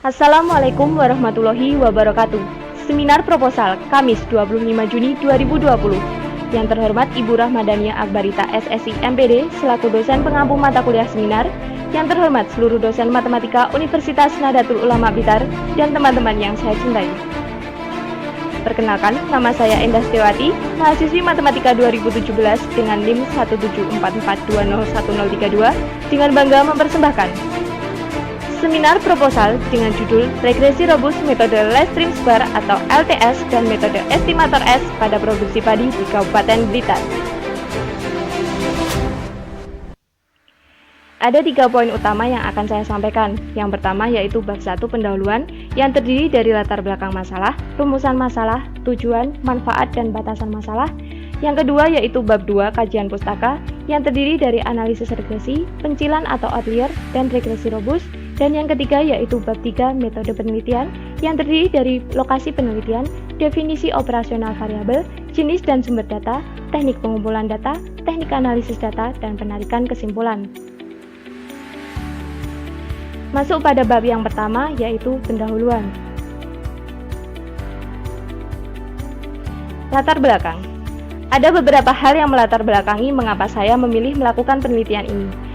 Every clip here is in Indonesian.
Assalamualaikum warahmatullahi wabarakatuh. Seminar proposal Kamis 25 Juni 2020. Yang terhormat Ibu Rahmadania Akbarita SSI MPD selaku dosen pengampu mata kuliah seminar. Yang terhormat seluruh dosen matematika Universitas Nahdlatul Ulama Blitar dan teman-teman yang saya cintai. Perkenalkan, nama saya Endah Setiawati, mahasiswi Matematika 2017 dengan NIM 17442011032 dengan bangga mempersembahkan seminar proposal dengan judul Regresi Robus Metode Less Trim Square atau LTS dan Metode Estimator S pada Produksi Padi di Kabupaten Blitar. Ada 3 poin utama yang akan saya sampaikan. Yang pertama yaitu bab 1 pendahuluan yang terdiri dari latar belakang masalah, rumusan masalah, tujuan, manfaat, dan batasan masalah. Yang kedua yaitu bab 2 kajian pustaka yang terdiri dari analisis regresi, pencilan atau outlier, dan regresi robus. Dan yang ketiga yaitu bab 3 metode penelitian yang terdiri dari lokasi penelitian, definisi operasional variabel, jenis dan sumber data, teknik pengumpulan data, teknik analisis data, dan penarikan kesimpulan. Masuk pada bab yang pertama yaitu pendahuluan. Latar belakang. Ada beberapa hal yang melatar belakangi mengapa saya memilih melakukan penelitian ini.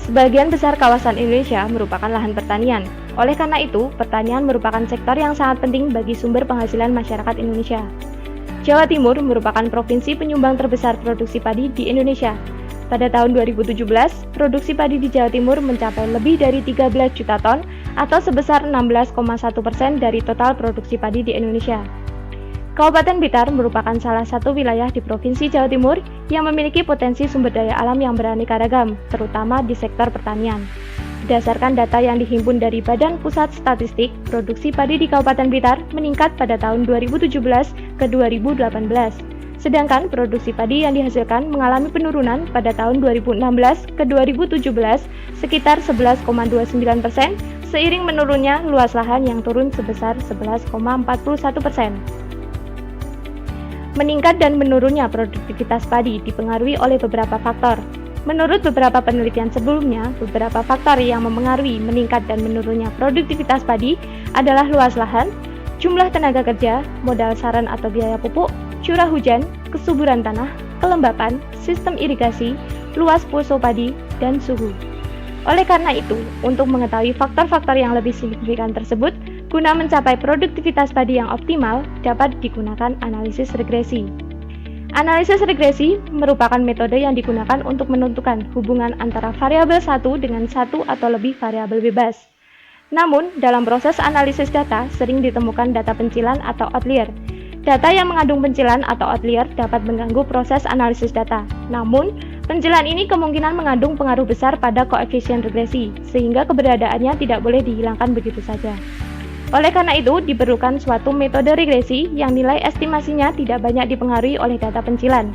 Sebagian besar kawasan Indonesia merupakan lahan pertanian. Oleh karena itu, pertanian merupakan sektor yang sangat penting bagi sumber penghasilan masyarakat Indonesia. Jawa Timur merupakan provinsi penyumbang terbesar produksi padi di Indonesia. Pada tahun 2017, produksi padi di Jawa Timur mencapai lebih dari 13 juta ton atau sebesar 16,1% dari total produksi padi di Indonesia. Kabupaten Blitar merupakan salah satu wilayah di Provinsi Jawa Timur yang memiliki potensi sumber daya alam yang beraneka ragam, terutama di sektor pertanian. Berdasarkan data yang dihimpun dari Badan Pusat Statistik, produksi padi di Kabupaten Blitar meningkat pada tahun 2017 ke 2018. Sedangkan produksi padi yang dihasilkan mengalami penurunan pada tahun 2016 ke 2017 sekitar 11,29%, seiring menurunnya luas lahan yang turun sebesar 11,41%. Meningkat dan menurunnya produktivitas padi dipengaruhi oleh beberapa faktor. Menurut beberapa penelitian sebelumnya, beberapa faktor yang mempengaruhi meningkat dan menurunnya produktivitas padi adalah luas lahan, jumlah tenaga kerja, modal saran atau biaya pupuk, curah hujan, kesuburan tanah, kelembapan, sistem irigasi, luas poso padi, dan suhu. Oleh karena itu, untuk mengetahui faktor-faktor yang lebih signifikan tersebut, guna mencapai produktivitas padi yang optimal, dapat digunakan analisis regresi. Analisis regresi merupakan metode yang digunakan untuk menentukan hubungan antara variabel satu dengan satu atau lebih variabel bebas. Namun, dalam proses analisis data sering ditemukan data pencilan atau outlier. Data yang mengandung pencilan atau outlier dapat mengganggu proses analisis data. Namun, pencilan ini kemungkinan mengandung pengaruh besar pada koefisien regresi, sehingga keberadaannya tidak boleh dihilangkan begitu saja. Oleh karena itu, diperlukan suatu metode regresi yang nilai estimasinya tidak banyak dipengaruhi oleh data pencilan.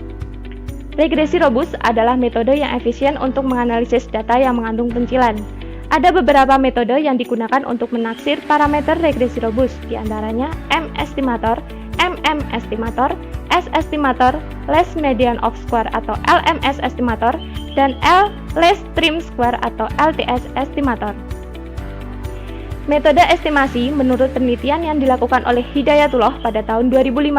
Regresi robus adalah metode yang efisien untuk menganalisis data yang mengandung pencilan. Ada beberapa metode yang digunakan untuk menaksir parameter regresi robus, diantaranya M-estimator, MM-estimator, S-estimator, Less Median of Square atau LMS estimator, dan Less Trim Square atau LTS estimator. Metode estimasi menurut penelitian yang dilakukan oleh Hidayatullah pada tahun 2015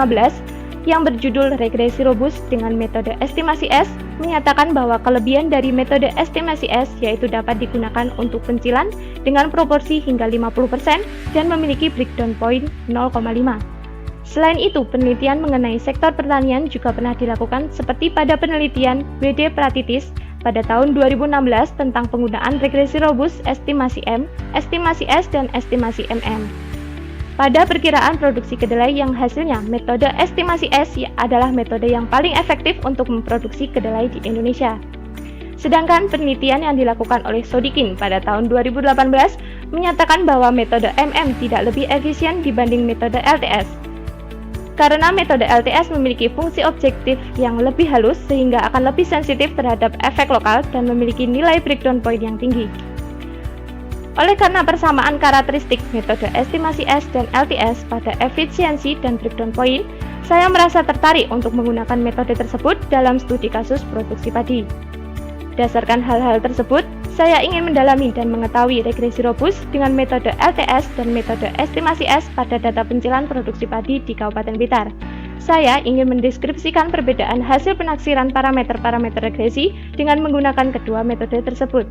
yang berjudul Regresi Robus dengan metode estimasi S menyatakan bahwa kelebihan dari metode estimasi S yaitu dapat digunakan untuk pencilan dengan proporsi hingga 50% dan memiliki breakdown point 0,5. Selain itu, penelitian mengenai sektor pertanian juga pernah dilakukan seperti pada penelitian W.D. Pratitis pada tahun 2016 tentang penggunaan regresi robus, estimasi M, estimasi S, dan estimasi MM. Pada perkiraan produksi kedelai yang hasilnya metode estimasi S adalah metode yang paling efektif untuk memproduksi kedelai di Indonesia. Sedangkan penelitian yang dilakukan oleh Sodikin pada tahun 2018 menyatakan bahwa metode MM tidak lebih efisien dibanding metode LTS. Karena metode LTS memiliki fungsi objektif yang lebih halus sehingga akan lebih sensitif terhadap efek lokal dan memiliki nilai breakdown point yang tinggi. Oleh karena persamaan karakteristik metode estimasi S dan LTS pada efisiensi dan breakdown point, saya merasa tertarik untuk menggunakan metode tersebut dalam studi kasus produksi padi. Berdasarkan hal-hal tersebut, Saya ingin mendalami dan mengetahui regresi robust dengan metode LTS dan metode estimasi S pada data pencilan produksi padi di Kabupaten Blitar. Saya ingin mendeskripsikan perbedaan hasil penaksiran parameter-parameter regresi dengan menggunakan kedua metode tersebut.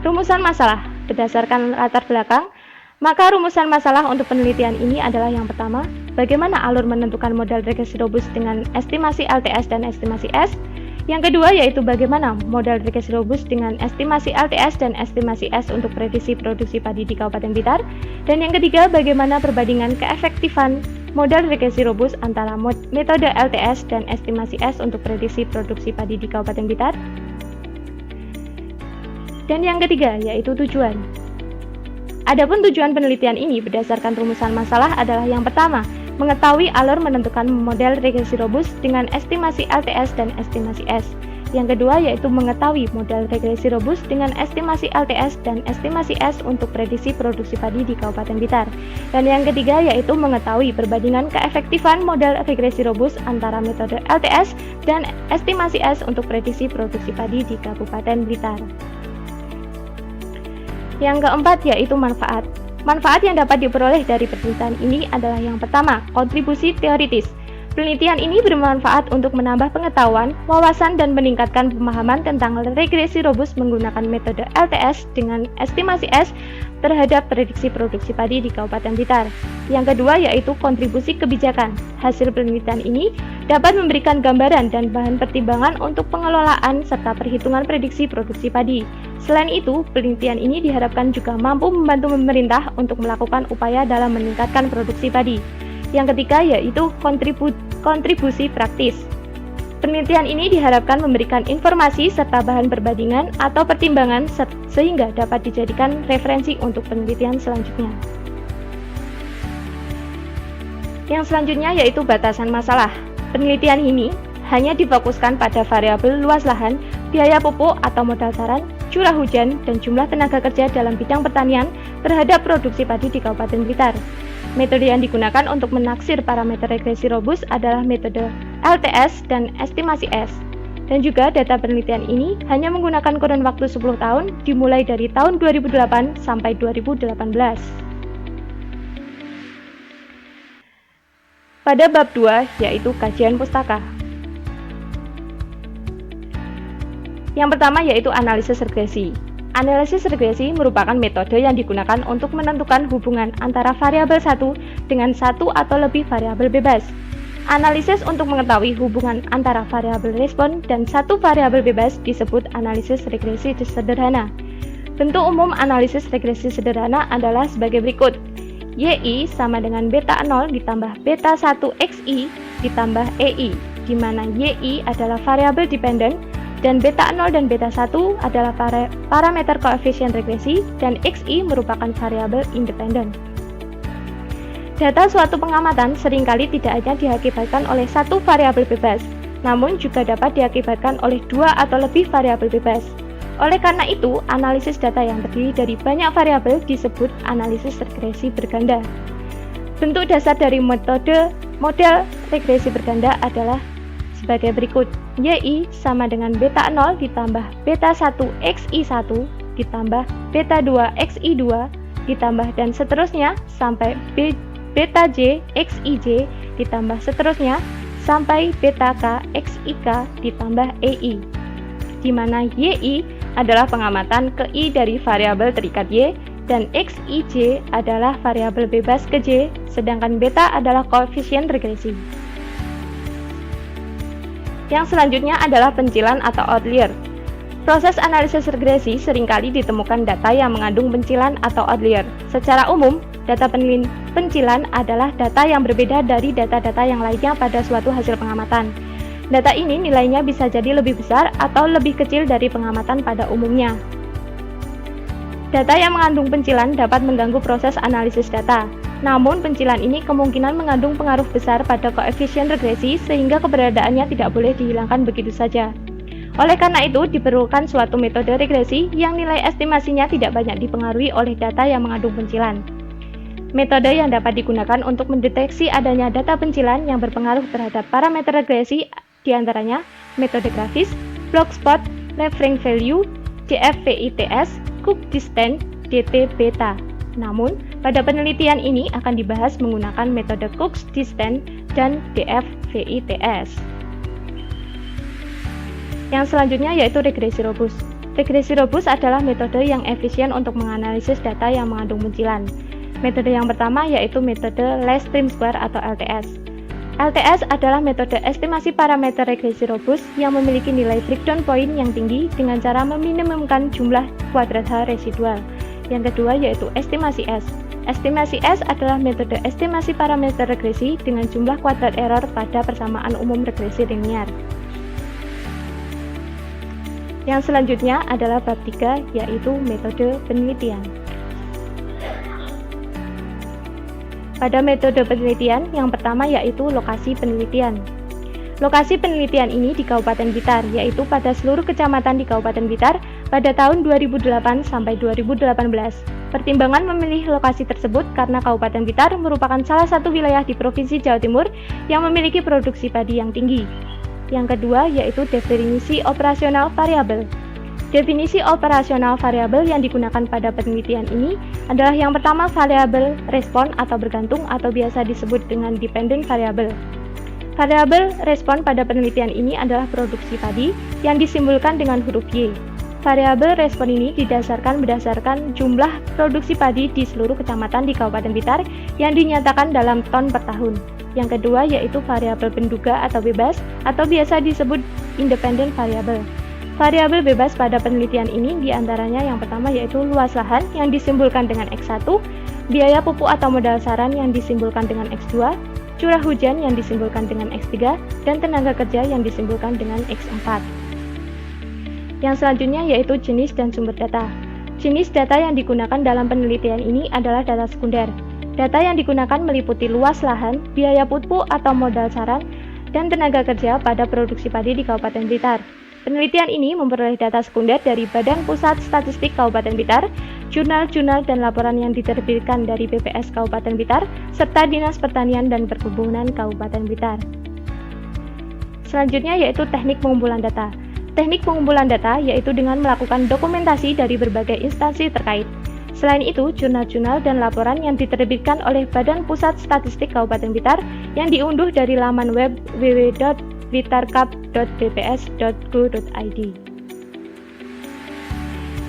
Rumusan masalah. Berdasarkan latar belakang, maka rumusan masalah untuk penelitian ini adalah yang pertama, bagaimana alur menentukan model regresi robust dengan estimasi LTS dan estimasi S. Yang kedua yaitu bagaimana model regresi robust dengan estimasi LTS dan estimasi S untuk prediksi produksi padi di Kabupaten Blitar. Dan yang ketiga, bagaimana perbandingan keefektifan model regresi robust antara metode LTS dan estimasi S untuk prediksi produksi padi di Kabupaten Blitar. Dan yang ketiga yaitu tujuan. Adapun tujuan penelitian ini berdasarkan rumusan masalah adalah yang pertama, mengetahui alur menentukan model regresi robust dengan estimasi LTS dan estimasi S. Yang kedua yaitu mengetahui model regresi robust dengan estimasi LTS dan estimasi S untuk prediksi produksi padi di Kabupaten Blitar. Dan yang ketiga yaitu mengetahui perbandingan keefektifan model regresi robust antara metode LTS dan estimasi S untuk prediksi produksi padi di Kabupaten Blitar. Yang keempat yaitu manfaat. Manfaat yang dapat diperoleh dari penelitian ini adalah yang pertama, kontribusi teoritis. Penelitian ini bermanfaat untuk menambah pengetahuan, wawasan, dan meningkatkan pemahaman tentang regresi robust menggunakan metode LTS dengan estimasi S terhadap prediksi produksi padi di Kabupaten Blitar. Yang kedua yaitu kontribusi kebijakan. Hasil penelitian ini dapat memberikan gambaran dan bahan pertimbangan untuk pengelolaan serta perhitungan prediksi produksi padi. Selain itu, penelitian ini diharapkan juga mampu membantu pemerintah untuk melakukan upaya dalam meningkatkan produksi padi. Yang ketiga yaitu kontribusi praktis. Penelitian ini diharapkan memberikan informasi serta bahan perbandingan atau pertimbangan sehingga dapat dijadikan referensi untuk penelitian selanjutnya. Yang selanjutnya yaitu batasan masalah. Penelitian ini hanya difokuskan pada variabel luas lahan, biaya pupuk atau modal saran, curah hujan, dan jumlah tenaga kerja dalam bidang pertanian terhadap produksi padi di Kabupaten Blitar. Metode yang digunakan untuk menaksir parameter regresi robust adalah metode LTS dan estimasi S. Dan juga data penelitian ini hanya menggunakan kurun waktu 10 tahun dimulai dari tahun 2008 sampai 2018. Pada bab 2 yaitu kajian pustaka. Yang pertama yaitu analisis regresi. Analisis regresi merupakan metode yang digunakan untuk menentukan hubungan antara variabel satu dengan satu atau lebih variabel bebas. Analisis untuk mengetahui hubungan antara variabel respon dan satu variabel bebas disebut analisis regresi sederhana. Bentuk umum analisis regresi sederhana adalah sebagai berikut. YI sama dengan beta 0 ditambah beta 1 XI ditambah EI, di mana YI adalah variabel dependent dan beta 0 dan beta 1 adalah parameter koefisien regresi dan XI merupakan variabel independen. Data suatu pengamatan seringkali tidak hanya diakibatkan oleh satu variabel bebas, namun juga dapat diakibatkan oleh dua atau lebih variabel bebas. Oleh karena itu, analisis data yang terdiri dari banyak variabel disebut analisis regresi berganda. Bentuk dasar dari model regresi berganda adalah sebagai berikut. YI sama dengan beta 0 ditambah beta 1 XI1 ditambah beta 2 XI2 ditambah dan seterusnya sampai beta J XIJ ditambah seterusnya sampai beta K XIK ditambah EI, di mana YI adalah pengamatan ke I dari variabel terikat Y dan XIJ adalah variabel bebas ke J, sedangkan beta adalah koefisien regresi. Yang selanjutnya adalah pencilan atau outlier. Proses analisis regresi seringkali ditemukan data yang mengandung pencilan atau outlier. Secara umum, data pencilan adalah data yang berbeda dari data-data yang lainnya pada suatu hasil pengamatan. Data ini nilainya bisa jadi lebih besar atau lebih kecil dari pengamatan pada umumnya. Data yang mengandung pencilan dapat mengganggu proses analisis data. Namun, pencilan ini kemungkinan mengandung pengaruh besar pada koefisien regresi sehingga keberadaannya tidak boleh dihilangkan begitu saja. Oleh karena itu, diperlukan suatu metode regresi yang nilai estimasinya tidak banyak dipengaruhi oleh data yang mengandung pencilan. Metode yang dapat digunakan untuk mendeteksi adanya data pencilan yang berpengaruh terhadap parameter regresi diantaranya metode grafis, block spot, Levering Value, DFVITS, Cook Distance, DT Beta. Namun, pada penelitian ini akan dibahas menggunakan metode Cook Distance dan DFVITS. Yang selanjutnya yaitu regresi robust. Regresi robust adalah metode yang efisien untuk menganalisis data yang mengandung munculan. Metode yang pertama yaitu metode Least Prime Square atau LTS. LTS adalah metode estimasi parameter regresi robust yang memiliki nilai breakdown point yang tinggi dengan cara meminimumkan jumlah kuadrat H residual. Yang kedua yaitu estimasi S. Estimasi S adalah metode estimasi parameter regresi dengan jumlah kuadrat error pada persamaan umum regresi linear. Yang selanjutnya adalah bab 3 yaitu metode penelitian. Pada metode penelitian yang pertama yaitu lokasi penelitian. Lokasi penelitian ini di Kabupaten Blitar, yaitu pada seluruh kecamatan di Kabupaten Blitar pada tahun 2008 sampai 2018. Pertimbangan memilih lokasi tersebut karena Kabupaten Blitar merupakan salah satu wilayah di Provinsi Jawa Timur yang memiliki produksi padi yang tinggi. Yang kedua yaitu definisi operasional variabel. Definisi operasional variabel yang digunakan pada penelitian ini adalah yang pertama variabel respon atau bergantung atau biasa disebut dengan dependent variable. Variabel respon pada penelitian ini adalah produksi padi yang disimbolkan dengan huruf Y. Variabel respon ini berdasarkan jumlah produksi padi di seluruh kecamatan di Kabupaten Blitar yang dinyatakan dalam ton per tahun. Yang kedua yaitu variabel penduga atau bebas atau biasa disebut independent variable. Variabel bebas pada penelitian ini diantaranya yang pertama yaitu luas lahan yang disimbolkan dengan X1, biaya pupuk atau modal saran yang disimbolkan dengan X2, curah hujan yang disimbolkan dengan X3, dan tenaga kerja yang disimbolkan dengan X4. Yang selanjutnya yaitu jenis dan sumber data. Jenis data yang digunakan dalam penelitian ini adalah data sekunder. Data yang digunakan meliputi luas lahan, biaya pupuk atau modal saran, dan tenaga kerja pada produksi padi di Kabupaten Blitar. Penelitian ini memperoleh data sekunder dari Badan Pusat Statistik Kabupaten Blitar, jurnal-jurnal dan laporan yang diterbitkan dari BPS Kabupaten Blitar, serta Dinas Pertanian dan Perkebunan Kabupaten Blitar. Selanjutnya yaitu teknik pengumpulan data. Teknik pengumpulan data yaitu dengan melakukan dokumentasi dari berbagai instansi terkait. Selain itu, jurnal-jurnal dan laporan yang diterbitkan oleh Badan Pusat Statistik Kabupaten Blitar yang diunduh dari laman web www.blitarkap.bps.go.id.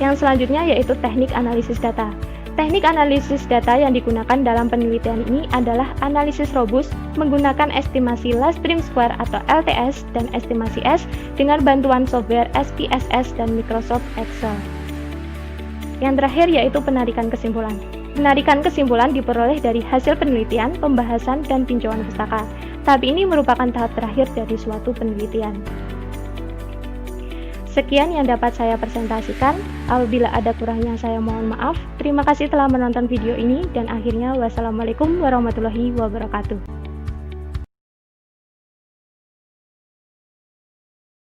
Yang selanjutnya yaitu teknik analisis data. Teknik analisis data yang digunakan dalam penelitian ini adalah analisis robust menggunakan estimasi Least Prime Square atau LTS dan estimasi S dengan bantuan software SPSS dan Microsoft Excel. Yang terakhir yaitu penarikan kesimpulan. Penarikan kesimpulan diperoleh dari hasil penelitian, pembahasan, dan tinjauan pustaka. Tahap ini merupakan tahap terakhir dari suatu penelitian. Sekian yang dapat saya presentasikan. Apabila ada kurangnya saya mohon maaf. Terima kasih telah menonton video ini dan akhirnya wassalamualaikum warahmatullahi wabarakatuh.